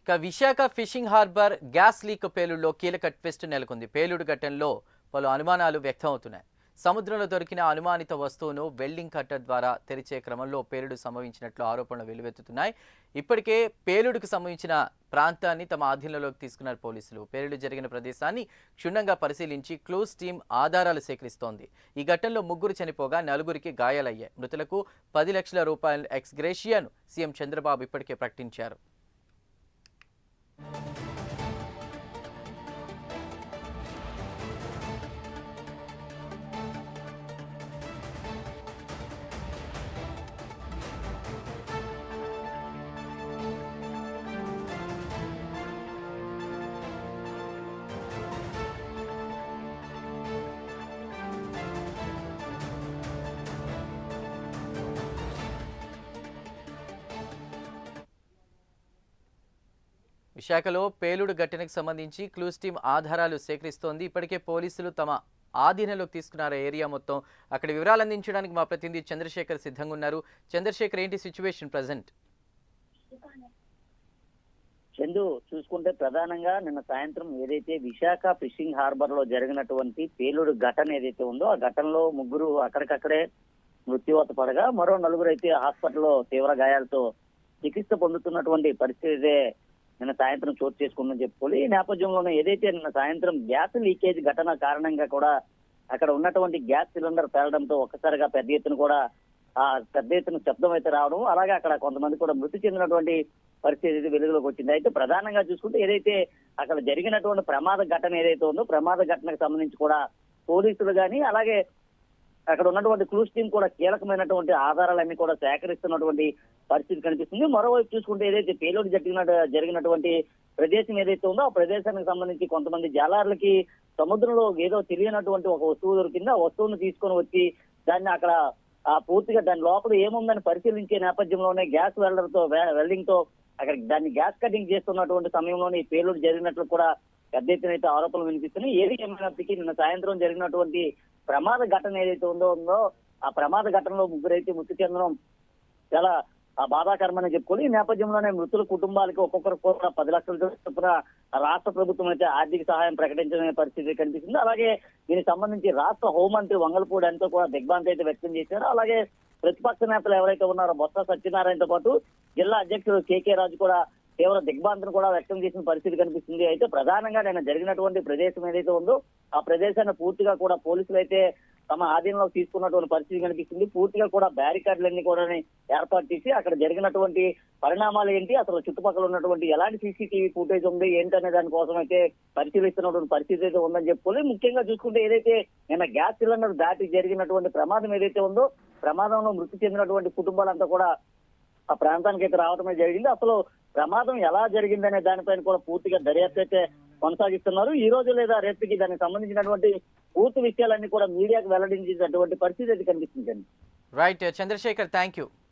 Visakha fishing harbour gas leak పేలుడులో కీలక twist నెలకొంది. పేలుడు ఘటనలో పలు అనుమానాలు వ్యక్తమవుతున్నాయి. సముద్రంలో దొరికిన అనుమానిత వస్తువును వెల్డింగ్ కట్టర్ ద్వారా తెరిచే క్రమంలో పేలుడు సంభవించినట్లు ఆరోపణలు వెలువెత్తుతున్నాయి. ఇప్పటికే పేలుడుకు సంబంధించిన ప్రాంతాన్ని తమ ఆధీనంలోకి తీసుకున్నారు పోలీసులు. పేలుడు జరిగిన ప్రదేశాన్ని క్షుణ్ణంగా పరిశీలించి క్లూస్ టీం ఆధారాలు సేకరిస్తోంది. ఈ ఘటనలో 3 చనిపోగా 4కి గాయాలయ్యాయి. మృతులకు 10 లక్షల రూపాయల ఎక్స్గ్రేషియాను సీఎం చంద్రబాబు ఇప్పటికే ప్రకటించారు. విశాఖలో పేలుడు ఘటనకు సంబంధించి క్లూస్ టీం ఆధారాలు సేకరిస్తోంది. ఇప్పటికే పోలీసులు తమ ఆధీనంలోకి తీసుకున్నారు ఏరియా మొత్తం. అక్కడ వివరాలు అందించడానికి మా ప్రతినిధి చంద్రశేఖర్ సిద్ధంగా ఉన్నారు. చంద్రశేఖర్, ఏంటి సిచ్యువేషన్ ప్రజెంట్? చందు, చూసుకుంటే ప్రధానంగా నిన్న సాయంత్రం ఏదైతే విశాఖ ఫిషింగ్ హార్బర్ లో జరిగినటువంటి పేలుడు ఘటన ఏదైతే ఉందో ఆ ఘటనలో 3 అక్కడికక్కడే మృత్యువాత పడగా మరో 4 అయితే హాస్పిటల్లో తీవ్ర గాయాలతో చికిత్స పొందుతున్నటువంటి పరిస్థితి నిన్న సాయంత్రం చోటు చేసుకుందని చెప్పుకోవాలి. ఈ నేపథ్యంలోనే ఏదైతే నిన్న సాయంత్రం గ్యాస్ లీకేజ్ ఘటన కారణంగా కూడా అక్కడ ఉన్నటువంటి గ్యాస్ సిలిండర్ పేలడంతో ఒక్కసారిగా పెద్ద ఎత్తున శబ్దం అయితే రావడం, అలాగే అక్కడ కొంతమంది కూడా మృతి చెందినటువంటి పరిస్థితి వెలుగులోకి వచ్చింది. అయితే ప్రధానంగా చూసుకుంటే ఏదైతే అక్కడ జరిగినటువంటి ప్రమాద ఘటన ఏదైతే ఉందో ప్రమాద ఘటనకు సంబంధించి కూడా పోలీసులు కానీ అలాగే అక్కడ ఉన్నటువంటి క్లూస్ టీం కూడా కీలకమైనటువంటి ఆధారాలన్నీ కూడా సేకరిస్తున్నటువంటి పరిస్థితి కనిపిస్తుంది. మరోవైపు చూసుకుంటే ఏదైతే పేలుడు జరిగినటువంటి ప్రదేశం ఏదైతే ఉందో ఆ ప్రదేశానికి సంబంధించి కొంతమంది జాలర్లకి సముద్రంలో ఏదో తెలియనటువంటి ఒక వస్తువు దొరికింది. ఆ వస్తువును తీసుకొని వచ్చి దాన్ని అక్కడ పూర్తిగా దాని లోపల ఏముందని పరిశీలించే నేపథ్యంలోనే గ్యాస్ వెల్డింగ్ తో అక్కడ దాన్ని గ్యాస్ కటింగ్ చేస్తున్నటువంటి సమయంలోనే ఈ పేలుడు జరిగినట్లు కూడా పెద్ద ఎత్తున అయితే ఆరోపణలు వినిపిస్తున్నాయి. ఏది ఏమైనప్పటికీ నిన్న సాయంత్రం జరిగినటువంటి ప్రమాద ఘటన ఏదైతే ఉందో ఆ ప్రమాద ఘటనలో 3 అయితే మృతి చెందడం చాలా బాధాకరమని చెప్పుకోవాలి. ఈ నేపథ్యంలోనే మృతుల కుటుంబాలకి ఒక్కొక్కరు కూడా 10 లక్షల చొప్పున రాష్ట్ర ప్రభుత్వం అయితే ఆర్థిక సహాయం ప్రకటించిన పరిస్థితి కనిపిస్తుంది. అలాగే దీనికి సంబంధించి రాష్ట్ర హోంమంత్రి వంగలపూడి ఎంతో కూడా దిగ్భ్రాంతి అయితే వ్యక్తం చేశారు. అలాగే ప్రతిపక్ష నేతలు ఎవరైతే ఉన్నారో బొత్స సత్యనారాయణతో పాటు జిల్లా అధ్యక్షుడు కేకే రాజు కూడా తీవ్ర దిగ్భ్రాంతిని కూడా వ్యక్తం చేసిన పరిస్థితి కనిపిస్తుంది. అయితే ప్రధానంగా నేను జరిగినటువంటి ప్రదేశం ఏదైతే ఉందో ఆ ప్రదేశాన్ని పూర్తిగా కూడా పోలీసులు అయితే తమ ఆధీనంలోకి తీసుకున్నటువంటి పరిస్థితి కనిపిస్తుంది. పూర్తిగా కూడా బ్యారికేడ్లన్నీ కూడా ఏర్పాటు చేసి అక్కడ జరిగినటువంటి పరిణామాలు ఏంటి, అసలు చుట్టుపక్కల ఉన్నటువంటి ఎలాంటి సీసీటీవీ ఫుటేజ్ ఉంది ఏంటనే దానికోసం అయితే పరిశీలిస్తున్నటువంటి పరిస్థితి అయితే ఉందని చెప్పుకోవాలి. ముఖ్యంగా చూసుకుంటే ఏదైతే నిన్న గ్యాస్ సిలిండర్ దాటి జరిగినటువంటి ప్రమాదం ఏదైతే ఉందో ప్రమాదంలో మృతి చెందినటువంటి కుటుంబాలంతా కూడా ఆ ప్రాంతానికి అయితే రావడమే జరిగింది. అసలు ప్రమాదం ఎలా జరిగిందనే దానిపైన కూడా పూర్తిగా దర్యాప్తు అయితే కొనసాగిస్తున్నారు. ఈ రోజు లేదా రేపటికి దానికి సంబంధించినటువంటి పూర్తి విషయాలన్నీ కూడా మీడియాకు వెల్లడించేటటువంటి పరిస్థితి అయితే కనిపిస్తుంది. Right Chandrashekhar, thank you.